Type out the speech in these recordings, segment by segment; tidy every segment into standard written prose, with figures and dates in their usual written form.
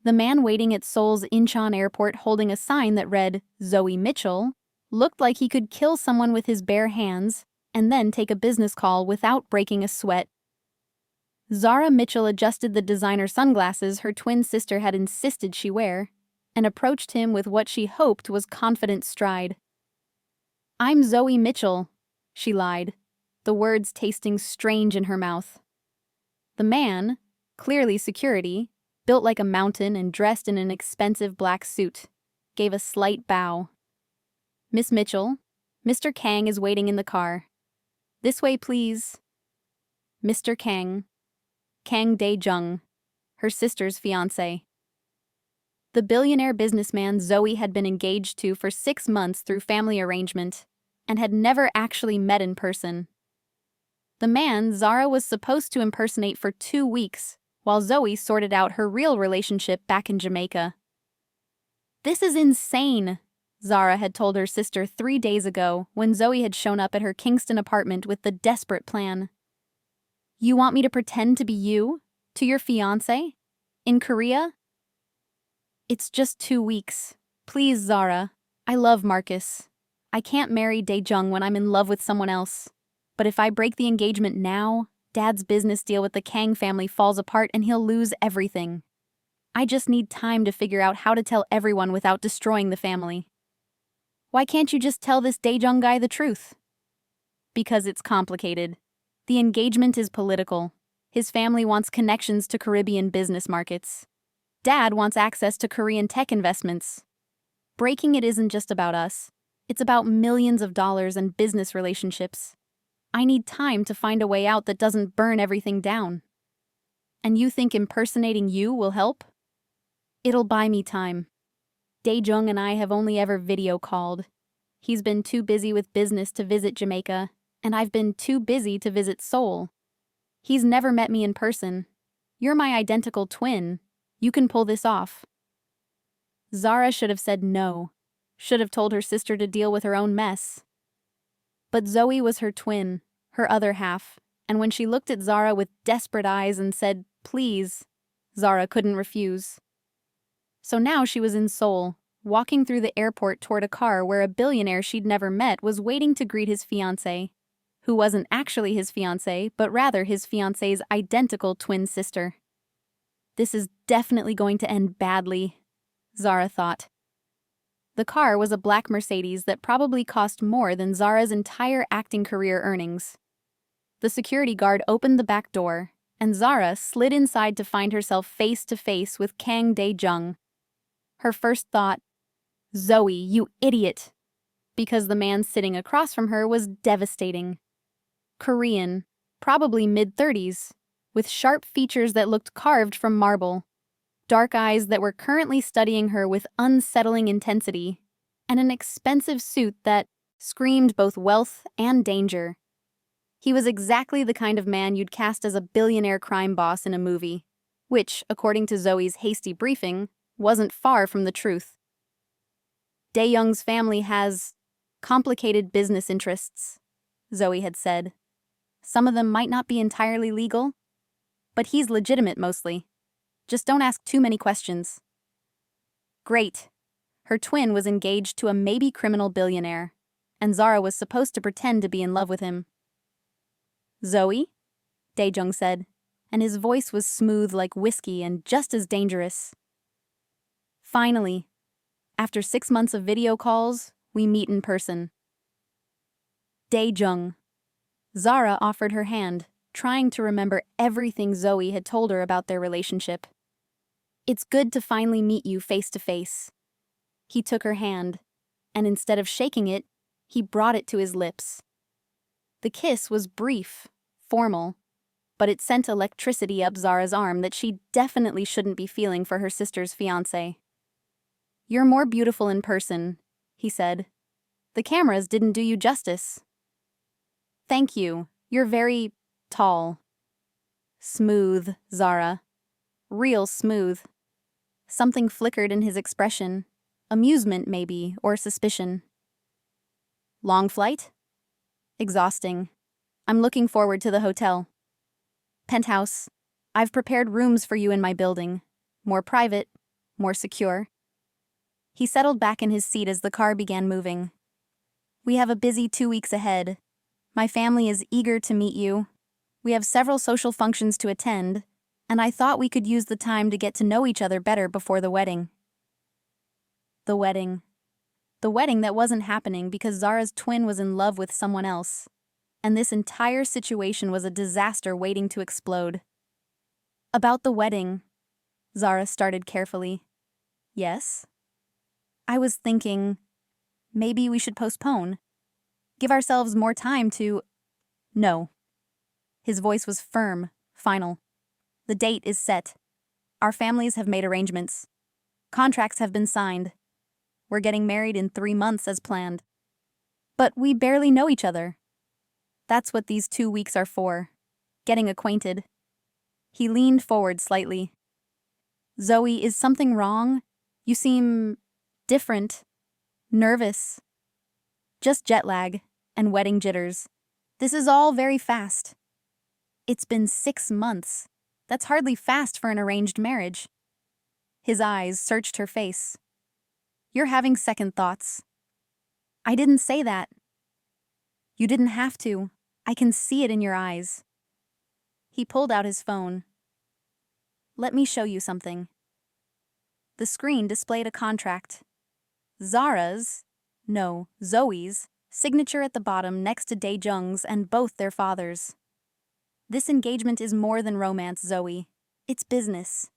The man waiting at Seoul's Incheon airport holding a sign that read, Zara Mitchell, looked like he could kill someone with his bare hands and then take a business call without breaking a sweat. Zara Mitchell adjusted the designer sunglasses her twin sister had insisted she wear and approached him with what she hoped was confident stride. "I'm Zara Mitchell," she lied, the words tasting strange in her mouth. The man, clearly security, built like a mountain and dressed in an expensive black suit, gave a slight bow. "Miss Mitchell, Mr. Kang is waiting in the car. This way, please." Mr. Kang. Kang Dae-Jung, her sister's fiancé. The billionaire businessman Zoe had been engaged to for 6 months through family arrangement and had never actually met in person. The man Zara was supposed to impersonate for 2 weeks, while Zoe sorted out her real relationship back in Jamaica. "This is insane," Zara had told her sister 3 days ago when Zoe had shown up at her Kingston apartment with the desperate plan. "You want me to pretend to be you? To your fiancé? In Korea?" "It's just 2 weeks. Please, Zara. I love Marcus. I can't marry Dae-Jung when I'm in love with someone else. But if I break the engagement now, Dad's business deal with the Kang family falls apart and he'll lose everything. I just need time to figure out how to tell everyone without destroying the family." "Why can't you just tell this Dae-Jung guy the truth?" "Because it's complicated. The engagement is political. His family wants connections to Caribbean business markets. Dad wants access to Korean tech investments. Breaking it isn't just about us. It's about millions of dollars and business relationships. I need time to find a way out that doesn't burn everything down." "And you think impersonating you will help?" "It'll buy me time. Dae-Jung and I have only ever video called. He's been too busy with business to visit Jamaica, and I've been too busy to visit Seoul. He's never met me in person. You're my identical twin. You can pull this off." Zara should have said no, should have told her sister to deal with her own mess. But Zoe was her twin, her other half, and when she looked at Zara with desperate eyes and said, "Please," Zara couldn't refuse. So now she was in Seoul, walking through the airport toward a car where a billionaire she'd never met was waiting to greet his fiancée, who wasn't actually his fiancée, but rather his fiancée's identical twin sister. This is definitely going to end badly, Zara thought. The car was a black Mercedes that probably cost more than Zara's entire acting career earnings. The security guard opened the back door, and Zara slid inside to find herself face to face with Kang Dae-Jung. Her first thought, "Zoe, you idiot," because the man sitting across from her was devastating. Korean, probably mid-30s, with sharp features that looked carved from marble, dark eyes that were currently studying her with unsettling intensity, and an expensive suit that screamed both wealth and danger. He was exactly the kind of man you'd cast as a billionaire crime boss in a movie, which, according to Zoe's hasty briefing, wasn't far from the truth. Dae-Jung's family has complicated business interests, Zoe had said. Some of them might not be entirely legal, but he's legitimate mostly. Just don't ask too many questions. Great. Her twin was engaged to a maybe criminal billionaire, and Zara was supposed to pretend to be in love with him. "Zoe?" Dae-Jung said, and his voice was smooth like whiskey and just as dangerous. "Finally, after 6 months of video calls, we meet in person." Dae-Jung. Zara offered her hand, trying to remember everything Zoe had told her about their relationship. "It's good to finally meet you face to face." He took her hand, and instead of shaking it, he brought it to his lips. The kiss was brief, formal, but it sent electricity up Zara's arm that she definitely shouldn't be feeling for her sister's fiancé. "You're more beautiful in person," he said. "The cameras didn't do you justice." "Thank you. You're very tall." "Smooth, Zara. Real smooth." Something flickered in his expression. Amusement, maybe, or suspicion. "Long flight?" "Exhausting. I'm looking forward to the hotel." "Penthouse. I've prepared rooms for you in my building. More private, more secure. He settled back in his seat as the car began moving. We have a busy 2 weeks ahead. My family is eager to meet you. We have several social functions to attend, and I thought we could use the time to get to know each other better before the wedding. The wedding. The wedding that wasn't happening because Zara's twin was in love with someone else, and this entire situation was a disaster waiting to explode. About the wedding, Zara started carefully. Yes? I was thinking, maybe we should postpone. Give ourselves more time to… No. His voice was firm, final. The date is set. Our families have made arrangements. Contracts have been signed. We're getting married in 3 months as planned. But we barely know each other. That's what these 2 weeks are for. Getting acquainted. He leaned forward slightly. Zoe, is something wrong? You seem… different. Nervous. Just jet lag and wedding jitters. This is all very fast. It's been 6 months. That's hardly fast for an arranged marriage. His eyes searched her face. You're having second thoughts. I didn't say that. You didn't have to. I can see it in your eyes. He pulled out his phone. Let me show you something. The screen displayed a contract. Zoe's signature at the bottom next to Dae-Jung's and both their fathers. This engagement is more than romance, Zoe. It's business.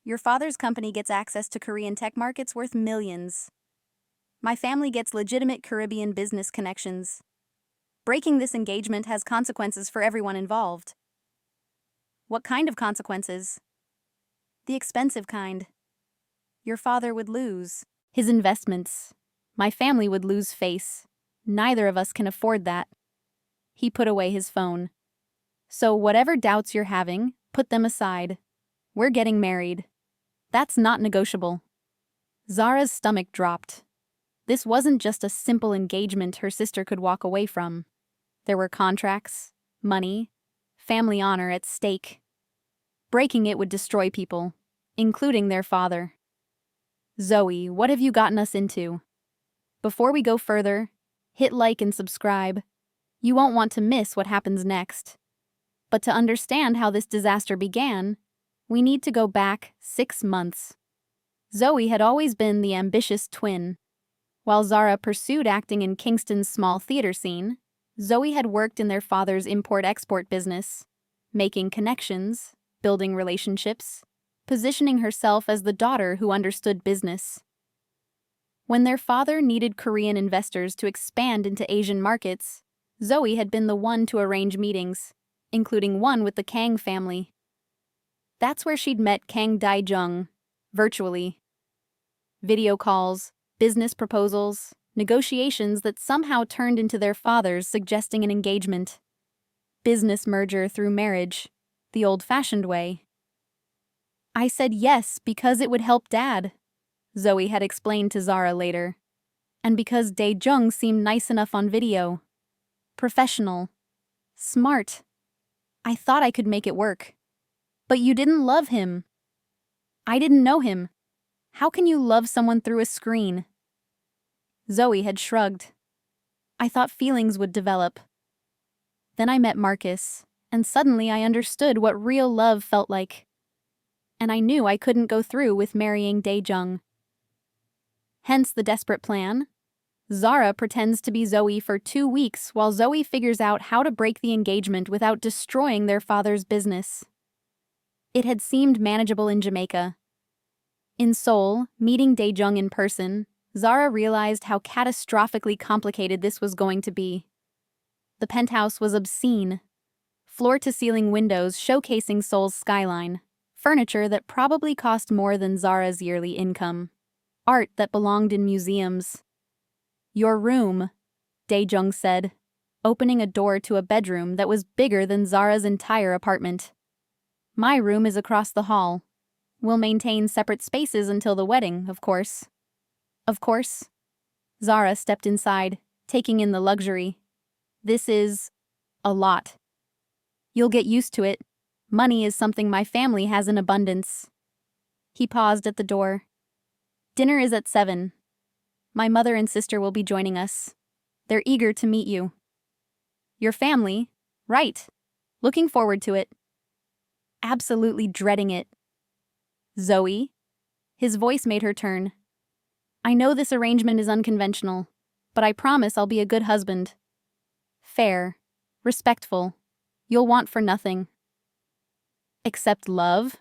Your father's company gets access to Korean tech markets worth millions. My family gets legitimate Caribbean business connections. Breaking this engagement has consequences for everyone involved. What kind of consequences? The expensive kind. Your father would lose his investments. My family would lose face. Neither of us can afford that. He put away his phone. So whatever doubts you're having, put them aside. We're getting married. That's not negotiable. Zara's stomach dropped. This wasn't just a simple engagement her sister could walk away from. There were contracts, money, family honor at stake. Breaking it would destroy people, including their father. Zoe, what have you gotten us into? Before we go further, hit like and subscribe. You won't want to miss what happens next. But to understand how this disaster began, we need to go back 6 months. Zoe had always been the ambitious twin. While Zara pursued acting in Kingston's small theater scene, Zoe had worked in their father's import-export business, making connections, building relationships, positioning herself as the daughter who understood business. When their father needed Korean investors to expand into Asian markets, Zoe had been the one to arrange meetings, including one with the Kang family. That's where she'd met Kang Dae-Jung, virtually. Video calls, business proposals, negotiations that somehow turned into their fathers suggesting an engagement. Business merger through marriage, the old-fashioned way. I said yes because it would help Dad, Zoe had explained to Zara later. And because Dae-Jung seemed nice enough on video. Professional. Smart. I thought I could make it work. But you didn't love him. I didn't know him. How can you love someone through a screen? Zoe had shrugged. I thought feelings would develop. Then I met Marcus, and suddenly I understood what real love felt like. And I knew I couldn't go through with marrying Dae-Jung. Hence the desperate plan. Zara pretends to be Zoe for 2 weeks while Zoe figures out how to break the engagement without destroying their father's business. It had seemed manageable in Jamaica. In Seoul, meeting Dae-Jung in person, Zara realized how catastrophically complicated this was going to be. The penthouse was obscene. Floor-to-ceiling windows showcasing Seoul's skyline, furniture that probably cost more than Zara's yearly income, art that belonged in museums. Your room, Dae-Jung said, opening a door to a bedroom that was bigger than Zara's entire apartment. My room is across the hall. We'll maintain separate spaces until the wedding, of course. Of course. Zara stepped inside, taking in the luxury. This is… a lot. You'll get used to it. Money is something my family has in abundance. He paused at the door. Dinner is at 7. My mother and sister will be joining us. They're eager to meet you. Your family? Right. Looking forward to it. Absolutely dreading it. Zoe? His voice made her turn. I know this arrangement is unconventional, but I promise I'll be a good husband. Fair. Respectful. You'll want for nothing. Except love?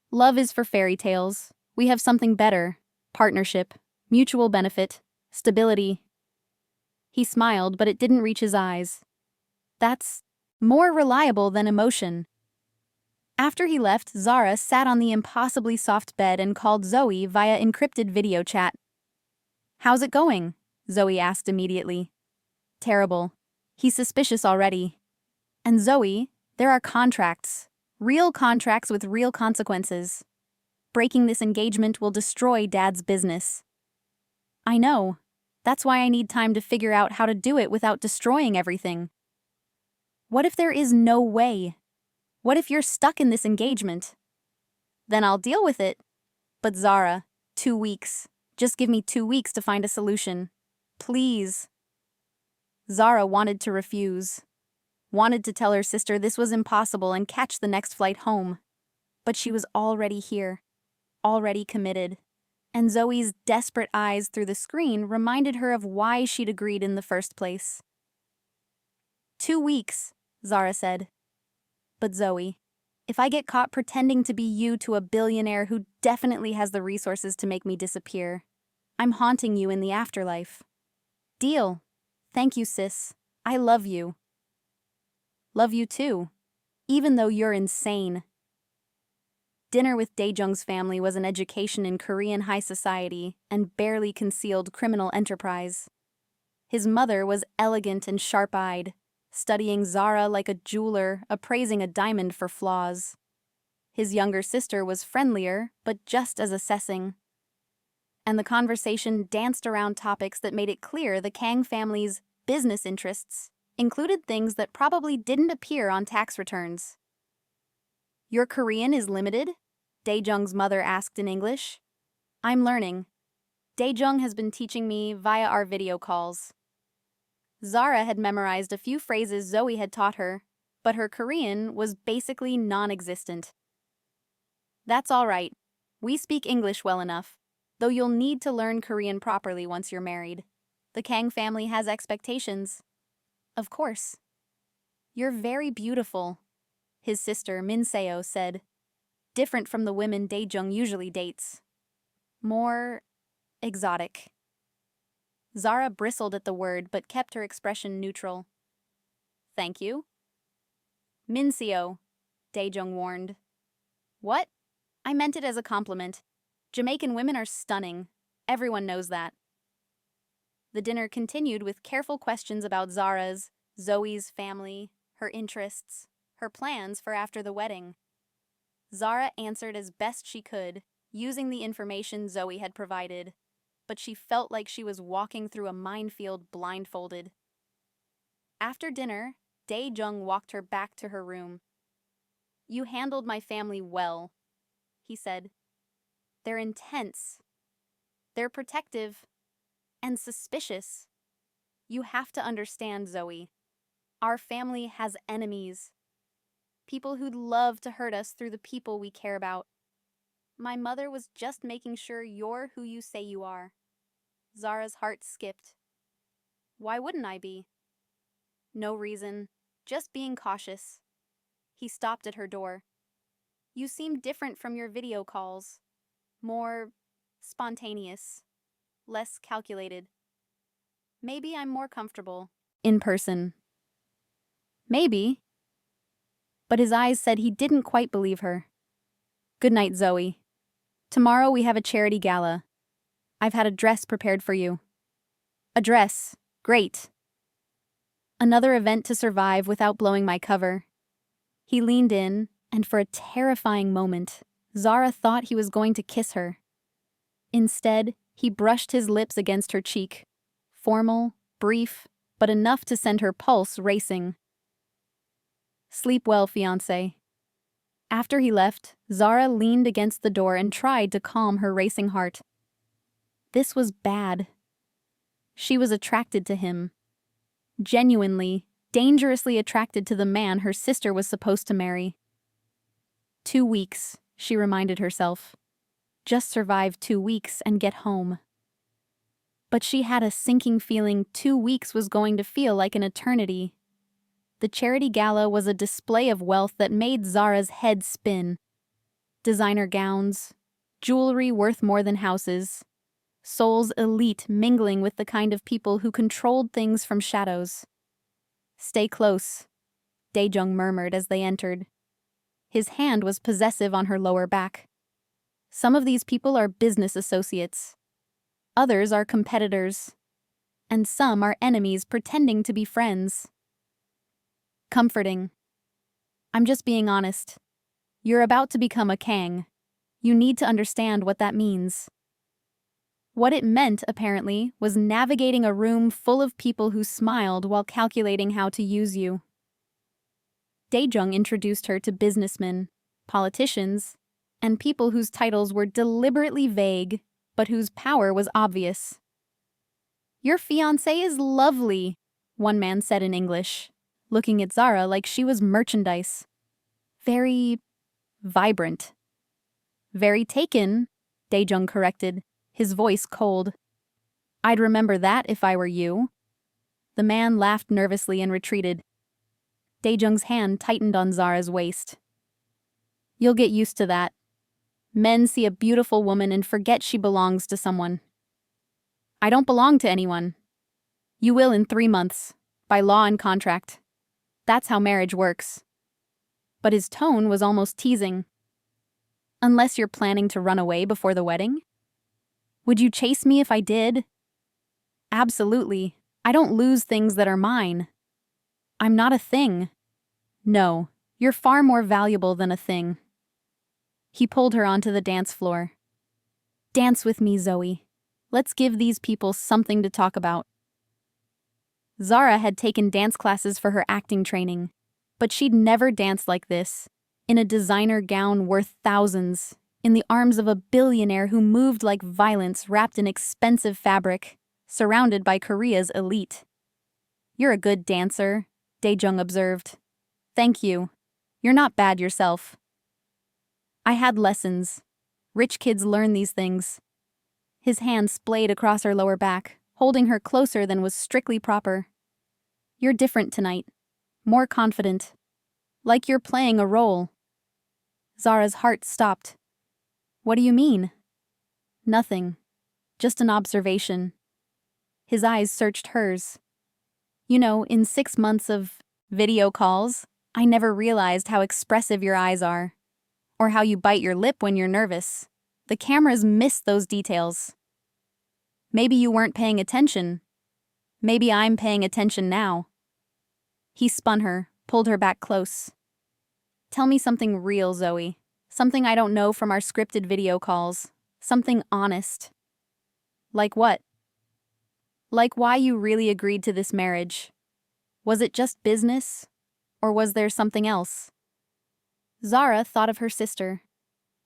Love is for fairy tales. We have something better. Partnership. Mutual benefit. Stability. He smiled, but it didn't reach his eyes. That's more reliable than emotion. After he left, Zara sat on the impossibly soft bed and called Zoe via encrypted video chat. How's it going? Zoe asked immediately. Terrible. He's suspicious already. And Zoe, there are contracts. Real contracts with real consequences. Breaking this engagement will destroy Dad's business. I know. That's why I need time to figure out how to do it without destroying everything. What if there is no way? What if you're stuck in this engagement? Then I'll deal with it. But Zara, 2 weeks. Just give me 2 weeks to find a solution. Please. Zara wanted to refuse. Wanted to tell her sister this was impossible and catch the next flight home. But she was already here. Already committed. And Zoe's desperate eyes through the screen reminded her of why she'd agreed in the first place. 2 weeks, Zara said. But Zoe, if I get caught pretending to be you to a billionaire who definitely has the resources to make me disappear, I'm haunting you in the afterlife. Deal. Thank you, sis. I love you. Love you too, even though you're insane. Dinner with Dae-Jung's family was an education in Korean high society and barely concealed criminal enterprise. His mother was elegant and sharp-eyed, studying Zara like a jeweler, appraising a diamond for flaws. His younger sister was friendlier, but just as assessing. And the conversation danced around topics that made it clear the Kang family's business interests included things that probably didn't appear on tax returns. Your Korean is limited? Dae-Jung's mother asked in English. I'm learning. Dae-Jung has been teaching me via our video calls. Zara had memorized a few phrases Zoe had taught her, but her Korean was basically non-existent. That's all right. We speak English well enough, though you'll need to learn Korean properly once you're married. The Kang family has expectations. Of course. You're very beautiful, his sister Min Seo said. Different from the women Dae-Jung usually dates. More exotic. Zara bristled at the word but kept her expression neutral. Thank you. Min Seo, Dae-Jung warned. What? I meant it as a compliment. Jamaican women are stunning. Everyone knows that. The dinner continued with careful questions about Zara's, Zoe's family, her interests, her plans for after the wedding. Zara answered as best she could, using the information Zoe had provided, but she felt like she was walking through a minefield blindfolded. After dinner, Dae-Jung walked her back to her room. You handled my family well, he said. They're intense. They're protective. And suspicious. You have to understand, Zoe. Our family has enemies. People who'd love to hurt us through the people we care about. My mother was just making sure you're who you say you are. Zara's heart skipped. Why wouldn't I be? No reason. Just being cautious. He stopped at her door. You seem different from your video calls. More spontaneous. Less calculated. Maybe I'm more comfortable in person. Maybe. But his eyes said he didn't quite believe her. Good night, Zoe. Tomorrow we have a charity gala. I've had a dress prepared for you. A dress. Great. Another event to survive without blowing my cover. He leaned in, and for a terrifying moment, Zara thought he was going to kiss her. Instead, he brushed his lips against her cheek. Formal, brief, but enough to send her pulse racing. Sleep well, fiancée. After he left, Zara leaned against the door and tried to calm her racing heart. This was bad. She was attracted to him. Genuinely, dangerously attracted to the man her sister was supposed to marry. 2 weeks, she reminded herself. Just survive 2 weeks and get home. But she had a sinking feeling 2 weeks was going to feel like an eternity. The charity gala was a display of wealth that made Zara's head spin. Designer gowns, jewelry worth more than houses, Seoul's elite mingling with the kind of people who controlled things from shadows. "Stay close," Dae-Jung murmured as they entered. His hand was possessive on her lower back. Some of these people are business associates. Others are competitors. And some are enemies pretending to be friends. Comforting. "I'm just being honest. You're about to become a Kang. You need to understand what that means." What it meant, apparently, was navigating a room full of people who smiled while calculating how to use you. Dae-Jung introduced her to businessmen, politicians, and people whose titles were deliberately vague, but whose power was obvious. "Your fiancée is lovely," one man said in English, looking at Zara like she was merchandise. "Very vibrant." "Very taken," Dae-Jung corrected, his voice cold. "I'd remember that if I were you." The man laughed nervously and retreated. Dae-Jung's hand tightened on Zara's waist. "You'll get used to that. Men see a beautiful woman and forget she belongs to someone." "I don't belong to anyone." "You will in 3 months, by law and contract. That's how marriage works." But his tone was almost teasing. "Unless you're planning to run away before the wedding?" "Would you chase me if I did?" "Absolutely. I don't lose things that are mine." "I'm not a thing." "No, you're far more valuable than a thing." He pulled her onto the dance floor. "Dance with me, Zoe. Let's give these people something to talk about." Zara had taken dance classes for her acting training, but she'd never danced like this, in a designer gown worth thousands, in the arms of a billionaire who moved like violence wrapped in expensive fabric, surrounded by Korea's elite. "You're a good dancer," Dae-Jung observed. "Thank you. You're not bad yourself." "I had lessons. Rich kids learn these things." His hand splayed across her lower back, holding her closer than was strictly proper. "You're different tonight. More confident. Like you're playing a role." Zara's heart stopped. "What do you mean?" "Nothing. Just an observation." His eyes searched hers. "You know, in 6 months of video calls, I never realized how expressive your eyes are. Or how you bite your lip when you're nervous. The cameras miss those details." "Maybe you weren't paying attention. Maybe I'm paying attention now." He spun her, pulled her back close. "Tell me something real, Zoe. Something I don't know from our scripted video calls. Something honest." "Like what?" "Like why you really agreed to this marriage. Was it just business? Or was there something else?" Zara thought of her sister.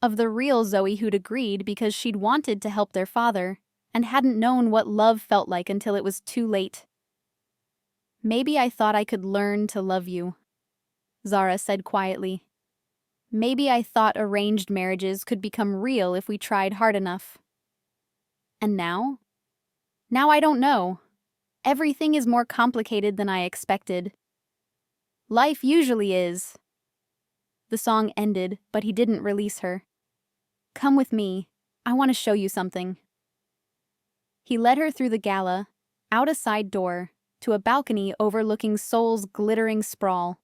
Of the real Zoe who'd agreed because she'd wanted to help their father, and hadn't known what love felt like until it was too late. "Maybe I thought I could learn to love you," Zara said quietly. "Maybe I thought arranged marriages could become real if we tried hard enough. And now? Now I don't know. Everything is more complicated than I expected. Life usually is." The song ended, but he didn't release her. "Come with me. I want to show you something." He led her through the gala, out a side door, to a balcony overlooking Seoul's glittering sprawl.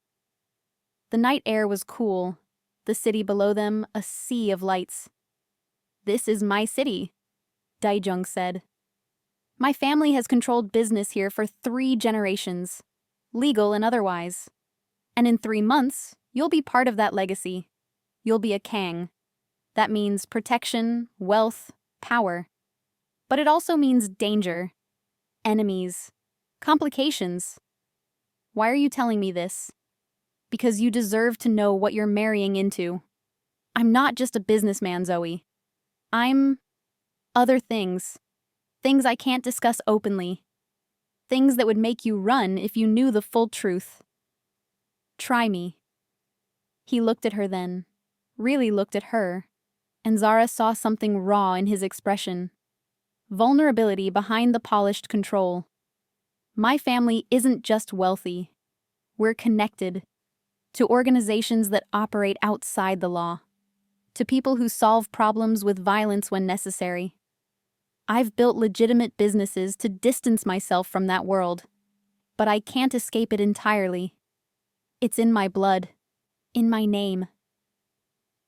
The night air was cool, the city below them a sea of lights. "This is my city," Dae-Jung said. "My family has controlled business here for 3 generations, legal and otherwise. And in 3 months, you'll be part of that legacy. You'll be a Kang. That means protection, wealth, power. But it also means danger, enemies, complications. Why are you telling me this? Because you deserve to know what you're marrying into. I'm not just a businessman, Zoe. I'm other things." Things I can't discuss openly. Things that would make you run if you knew the full truth. Try me. He looked at her then, really looked at her, and Zara saw something raw in his expression. Vulnerability behind the polished control. My family isn't just wealthy. We're connected to organizations that operate outside the law, to people who solve problems with violence when necessary. I've built legitimate businesses to distance myself from that world, but I can't escape it entirely. It's in my blood, in my name.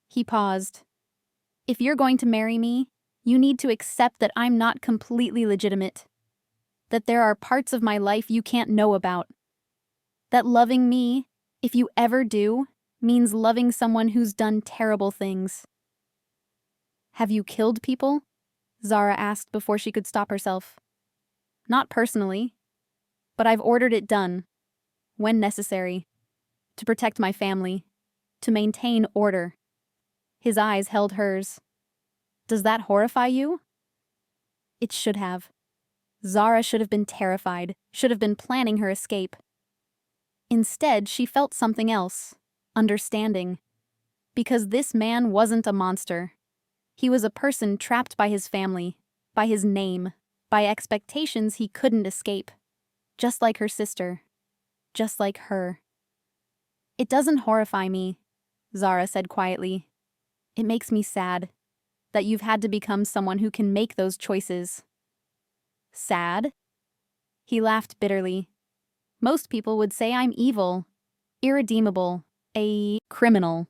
He paused. If you're going to marry me, you need to accept that I'm not completely legitimate, that there are parts of my life you can't know about, that loving me, if you ever do, means loving someone who's done terrible things. Have you killed people? Zara asked before she could stop herself. Not personally, but I've ordered it done, when necessary, to protect my family, to maintain order. His eyes held hers. Does that horrify you? It should have. Zara should have been terrified, should have been planning her escape. Instead, she felt something else, understanding. Because this man wasn't a monster. He was a person trapped by his family, by his name, by expectations he couldn't escape. Just like her sister. Just like her. It doesn't horrify me, Zara said quietly. It makes me sad that you've had to become someone who can make those choices. Sad? He laughed bitterly. Most people would say I'm evil, irredeemable, a criminal.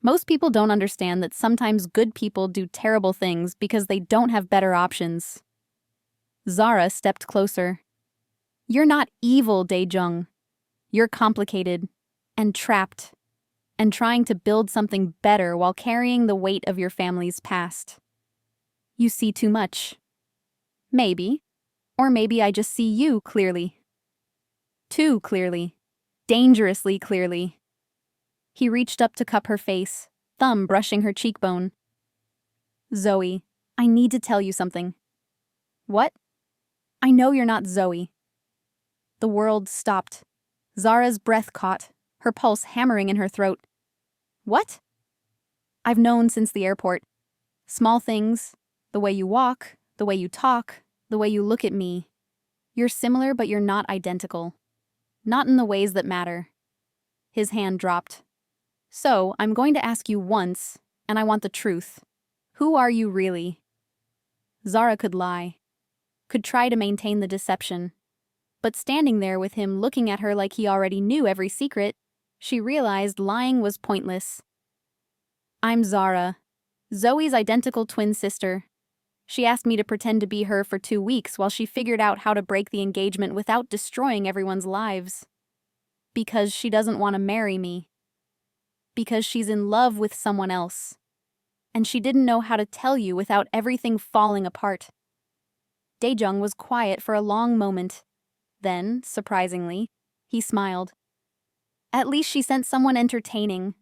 Most people don't understand that sometimes good people do terrible things because they don't have better options. Zara stepped closer. You're not evil, Dae-Jung. You're complicated and trapped and trying to build something better while carrying the weight of your family's past. You see too much. Maybe. Or maybe I just see you clearly. Too clearly. Dangerously clearly. He reached up to cup her face, thumb brushing her cheekbone. Zoe, I need to tell you something. What? I know you're not Zoe. The world stopped. Zara's breath caught, her pulse hammering in her throat. What? I've known since the airport. Small things, the way you walk, the way you talk, the way you look at me. You're similar, but you're not identical. Not in the ways that matter. His hand dropped. So, I'm going to ask you once, and I want the truth. Who are you really? Zara could lie. Could try to maintain the deception. But standing there with him looking at her like he already knew every secret, she realized lying was pointless. I'm Zara, Zoe's identical twin sister. She asked me to pretend to be her for 2 weeks while she figured out how to break the engagement without destroying everyone's lives. Because she doesn't want to marry me. Because she's in love with someone else. And she didn't know how to tell you without everything falling apart. Dae-Jung was quiet for a long moment. Then, surprisingly, he smiled. At least she sent someone entertaining.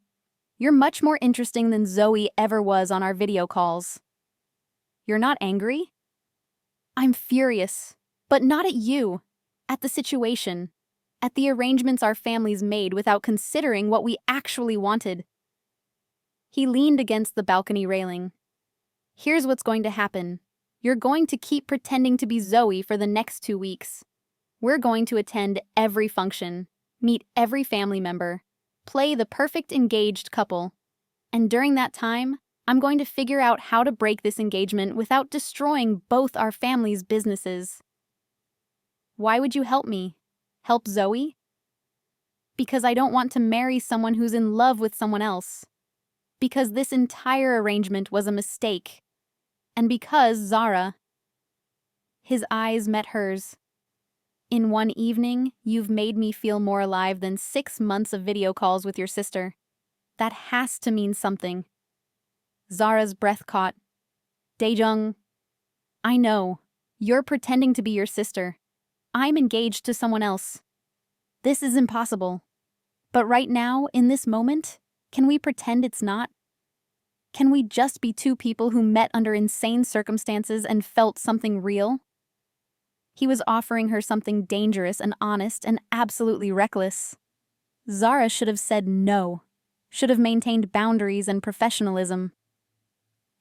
You're much more interesting than Zoe ever was on our video calls. You're not angry? I'm furious, but not at you. At the situation. At the arrangements our families made without considering what we actually wanted. He leaned against the balcony railing. Here's what's going to happen. You're going to keep pretending to be Zoe for the next 2 weeks. We're going to attend every function, meet every family member, play the perfect engaged couple. And during that time, I'm going to figure out how to break this engagement without destroying both our families' businesses. Why would you help me? Help Zoe? Because I don't want to marry someone who's in love with someone else. Because this entire arrangement was a mistake. And because Zara... His eyes met hers. In one evening, you've made me feel more alive than 6 months of video calls with your sister. That has to mean something. Zara's breath caught. Dae-Jung, I know. You're pretending to be your sister. I'm engaged to someone else. This is impossible. But right now, in this moment, can we pretend it's not? Can we just be two people who met under insane circumstances and felt something real? He was offering her something dangerous and honest and absolutely reckless. Zara should have said no, should have maintained boundaries and professionalism.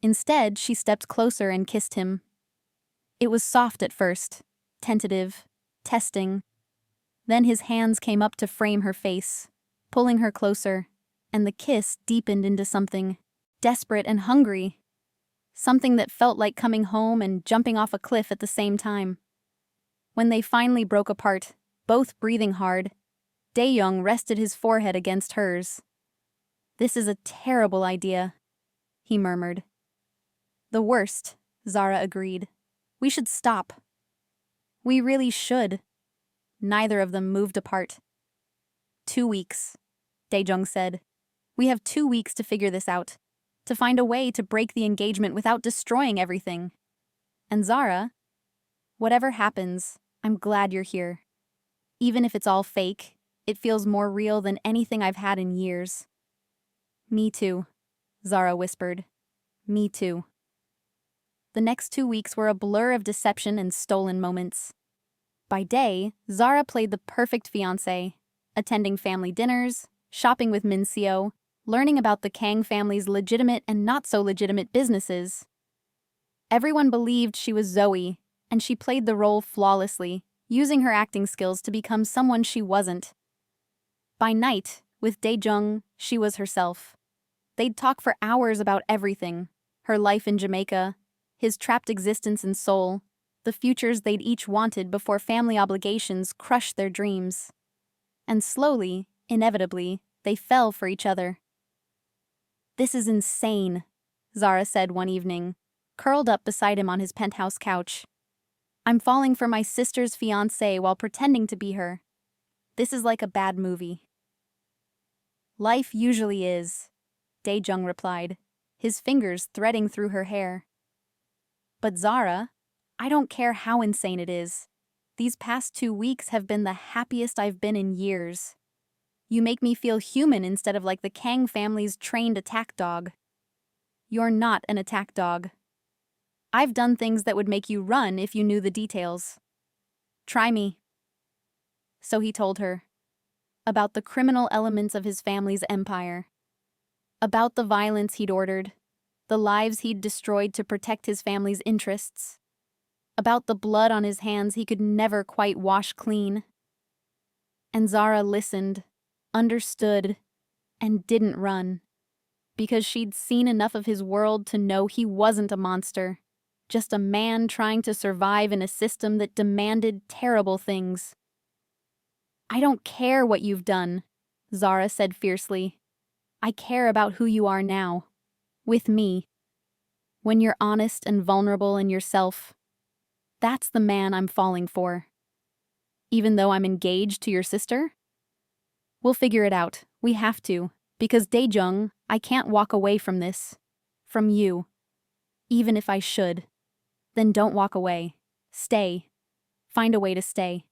Instead, she stepped closer and kissed him. It was soft at first, tentative, testing. Then his hands came up to frame her face, pulling her closer, and the kiss deepened into something desperate and hungry. Something that felt like coming home and jumping off a cliff at the same time. When they finally broke apart, both breathing hard, Dae-Jung rested his forehead against hers. "This is a terrible idea," he murmured. "The worst," Zara agreed. "We should stop." "We really should." Neither of them moved apart. 2 weeks, Dae-Jung said. "We have 2 weeks to figure this out, to find a way to break the engagement without destroying everything. And Zara, whatever happens, I'm glad you're here. Even if it's all fake, it feels more real than anything I've had in years." "Me too," Zara whispered. "Me too." The next 2 weeks were a blur of deception and stolen moments. By day, Zara played the perfect fiancée, attending family dinners, shopping with Min Seo, learning about the Kang family's legitimate and not-so-legitimate businesses. Everyone believed she was Zoe, and she played the role flawlessly, using her acting skills to become someone she wasn't. By night, with Dae-Jung, she was herself. They'd talk for hours about everything: her life in Jamaica, his trapped existence in Seoul, the futures they'd each wanted before family obligations crushed their dreams. And slowly, inevitably, they fell for each other. "This is insane," Zara said one evening, curled up beside him on his penthouse couch. "I'm falling for my sister's fiancé while pretending to be her. This is like a bad movie." "Life usually is," Dae-Jung replied, his fingers threading through her hair. "But Zara, I don't care how insane it is. These past 2 weeks have been the happiest I've been in years. You make me feel human instead of like the Kang family's trained attack dog." "You're not an attack dog. I've done things that would make you run if you knew the details. Try me." So he told her. About the criminal elements of his family's empire. About the violence he'd ordered. The lives he'd destroyed to protect his family's interests. About the blood on his hands he could never quite wash clean. And Zara listened, understood, and didn't run. Because she'd seen enough of his world to know he wasn't a monster, just a man trying to survive in a system that demanded terrible things. "I don't care what you've done," Zara said fiercely. "I care about who you are now. With me. When you're honest and vulnerable in yourself. That's the man I'm falling for. Even though I'm engaged to your sister? We'll figure it out. We have to. Because Dae-Jung, I can't walk away from this. From you. Even if I should. Then don't walk away. Stay. Find a way to stay."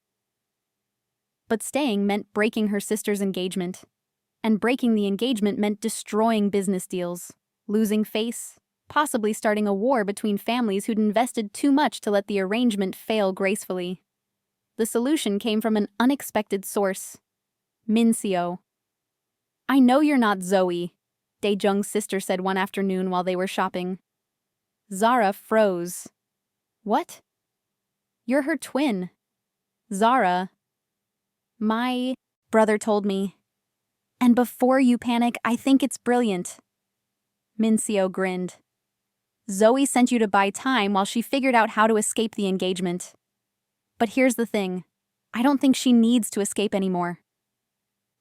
But staying meant breaking her sister's engagement. And breaking the engagement meant destroying business deals, losing face, possibly starting a war between families who'd invested too much to let the arrangement fail gracefully. The solution came from an unexpected source. Min Seo. "I know you're not Zoe," Dae-Jung's sister said one afternoon while they were shopping. Zara froze. "What?" "You're her twin." "Zara, my brother told me. And before you panic, I think it's brilliant." Min Seo grinned. "Zoe sent you to buy time while she figured out how to escape the engagement. But here's the thing. I don't think she needs to escape anymore."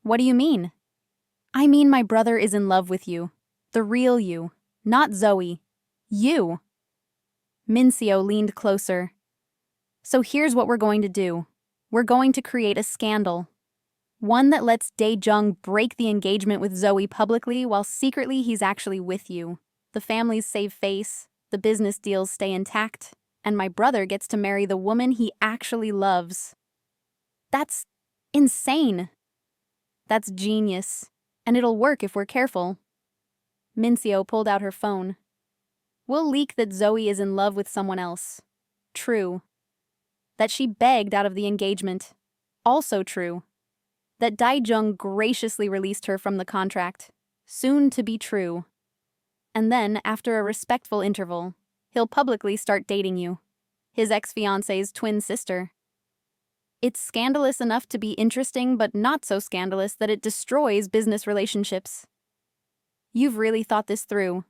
"What do you mean?" "I mean my brother is in love with you. The real you. Not Zoe. You." Min Seo leaned closer. "So here's what we're going to do. We're going to create a scandal. One that lets Dae-Jung break the engagement with Zoe publicly while secretly he's actually with you. The families save face, the business deals stay intact, and my brother gets to marry the woman he actually loves." "That's insane." "That's genius, and it'll work if we're careful." Mincio pulled out her phone. We'll leak that Zoe is in love with someone else. True. That she begged out of the engagement. Also true. That Dae-Jung graciously released her from the contract. Soon to be true. And then, after a respectful interval, he'll publicly start dating you. His ex-fiancée's twin sister. It's scandalous enough to be interesting, but not so scandalous that it destroys business relationships. You've really thought this through.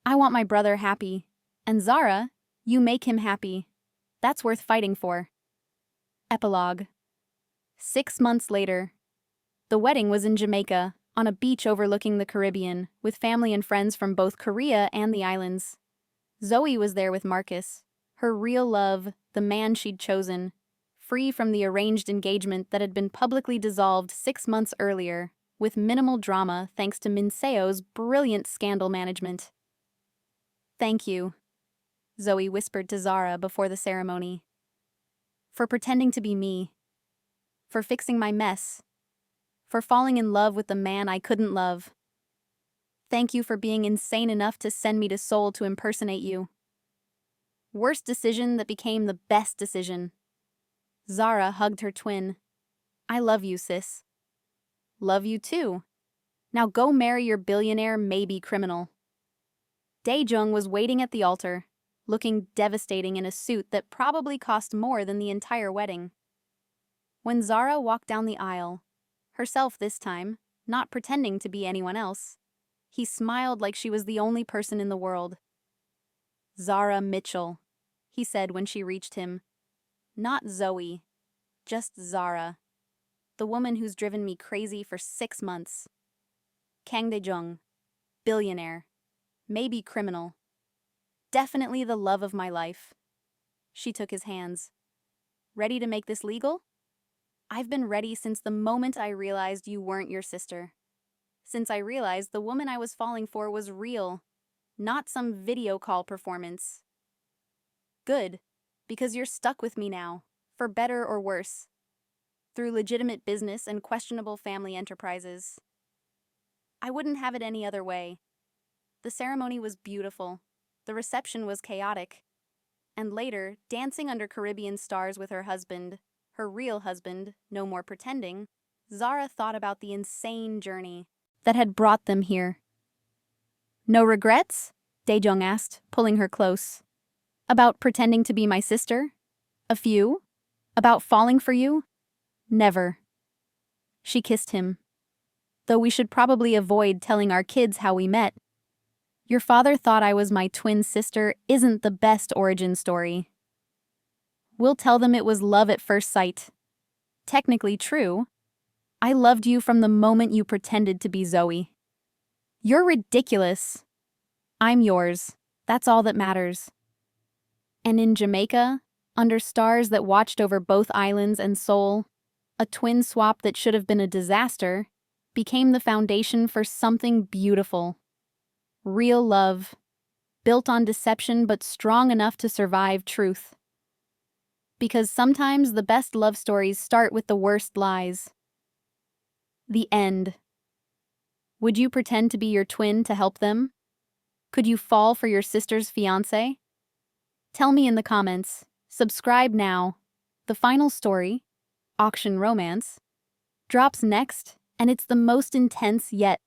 I want my brother happy. And Zara, you make him happy. That's worth fighting for. Epilogue. 6 months later. The wedding was in Jamaica, on a beach overlooking the Caribbean, with family and friends from both Korea and the islands. Zoe was there with Marcus, her real love, the man she'd chosen, free from the arranged engagement that had been publicly dissolved 6 months earlier, with minimal drama thanks to Minseo's brilliant scandal management. Thank you, Zoe whispered to Zara before the ceremony. For pretending to be me. For fixing my mess. For falling in love with the man I couldn't love. Thank you for being insane enough to send me to Seoul to impersonate you. Worst decision that became the best decision. Zara hugged her twin. I love you, sis. Love you too. Now go marry your billionaire maybe criminal. Dae-Jung was waiting at the altar, looking devastating in a suit that probably cost more than the entire wedding. When Zara walked down the aisle, herself this time, not pretending to be anyone else, he smiled like she was the only person in the world. Zara Mitchell, he said when she reached him. Not Zoe, just Zara, the woman who's driven me crazy for 6 months. Kang Dae-Jung, billionaire, maybe criminal. Definitely the love of my life. She took his hands. Ready to make this legal? I've been ready since the moment I realized you weren't your sister. Since I realized the woman I was falling for was real, not some video call performance. Good, because you're stuck with me now, for better or worse. Through legitimate business and questionable family enterprises. I wouldn't have it any other way. The ceremony was beautiful. The reception was chaotic. And later, dancing under Caribbean stars with her husband, her real husband, no more pretending, Zara thought about the insane journey that had brought them here. No regrets? Dae-Jung asked, pulling her close. About pretending to be my sister? A few? About falling for you? Never. She kissed him. Though we should probably avoid telling our kids how we met. Your father thought I was my twin sister isn't the best origin story. We'll tell them it was love at first sight. Technically true. I loved you from the moment you pretended to be Zoe. You're ridiculous. I'm yours. That's all that matters. And in Jamaica, under stars that watched over both islands and Seoul, a twin swap that should have been a disaster became the foundation for something beautiful. Real love, built on deception but strong enough to survive truth. Because sometimes the best love stories start with the worst lies. The end. Would you pretend to be your twin to help them? Could you fall for your sister's fiancé? Tell me in the comments. Subscribe now. The final story, Auction Romance, drops next, and it's the most intense yet.